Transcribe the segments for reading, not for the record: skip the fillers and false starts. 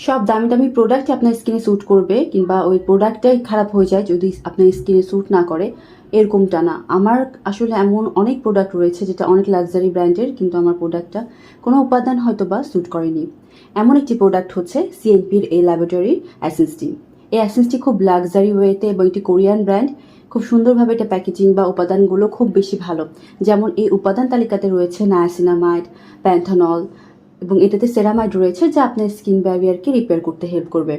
সব দামি দামি প্রোডাক্টই আপনার স্কিনে স্যুট করবে কিংবা ওই প্রোডাক্টটাই খারাপ হয়ে যায় যদি আপনার স্কিনে স্যুট না করে, এরকমটা না। আমার আসলে এমন অনেক প্রোডাক্ট রয়েছে যেটা অনেক লাক্সারি ব্র্যান্ডের, কিন্তু আমার প্রোডাক্টটা কোনো উপাদান হয়তো বা স্যুট করেনি। এমন একটি প্রোডাক্ট হচ্ছে সিএনপির এই ল্যাবরেটরি অ্যাসেন্সটি। এই অ্যাসেন্সটি খুব লাক্সারি ওয়েতে এবং এটি কোরিয়ান ব্র্যান্ড। খুব সুন্দরভাবে এটা প্যাকেজিং বা উপাদানগুলো খুব বেশি ভালো। যেমন এই উপাদান তালিকাতে রয়েছে নায়াসিনামাইড, প্যান্থানল এবং এটাতে সেরামাইড রয়েছে যা আপনার স্কিন ব্যারিয়ারকে রিপেয়ার করতে হেল্প করবে।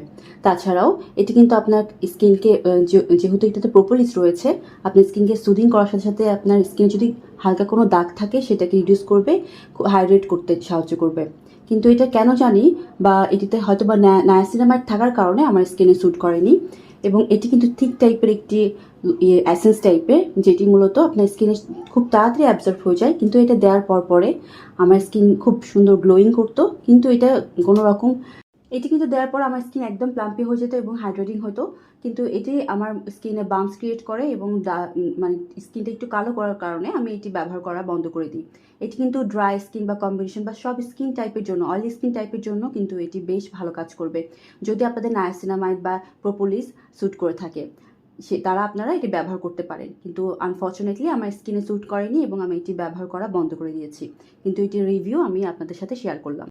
তাছাড়াও এটি কিন্তু আপনার স্কিনকে যেহেতু এটাতে প্রোপোলিস রয়েছে, আপনার স্কিনকে সুদিং করার সাথে সাথে আপনার স্কিনে যদি হালকা কোনো দাগ থাকে সেটাকে রিডিউস করবে, হাইড্রেট করতে সাহায্য করবে। কিন্তু এটা কেন জানি বা এটিতে হয়তো বা নায়াসিনামাইড থাকার কারণে আমার স্কিনে স্যুট করেনি। এবং এটি কিন্তু থিক টাইপের একটি অ্যাসেন্স টাইপের, যেটি মূলত আপনার স্কিনে খুব তাড়াতাড়ি অ্যাবজর্ব হয়ে যায়। কিন্তু এটা দেওয়ার পরে আমার স্কিন খুব সুন্দর গ্লোয়িং করতো। কিন্তু এটা কোনো রকম এটি কিন্তু দেওয়ার পর আমার স্কিন একদম প্লাম্পি হয়ে যেত এবং হাইড্রেটিং হতো। কিন্তু এটি আমার স্কিনে বাম্পস ক্রিয়েট করে এবং মানে স্কিনটা একটু কালো করার কারণে আমি এটি ব্যবহার করা বন্ধ করে দিই। এটি কিন্তু ড্রাই স্কিন বা কম্বিনেশন বা সব স্কিন টাইপের জন্য, অয়েলি স্কিন টাইপের জন্য কিন্তু এটি বেশ ভালো কাজ করবে। যদি আপনাদের নায়াসিনামাইড বা প্রোপোলিস স্যুট করে থাকে, তারা আপনারা এটি ব্যবহার করতে পারেন। কিন্তু আনফর্চুনেটলি আমার স্কিনে স্যুট করেনি এবং আমি এটি ব্যবহার করা বন্ধ করে দিয়েছি। কিন্তু এটির রিভিউ আমি আপনাদের সাথে শেয়ার করলাম।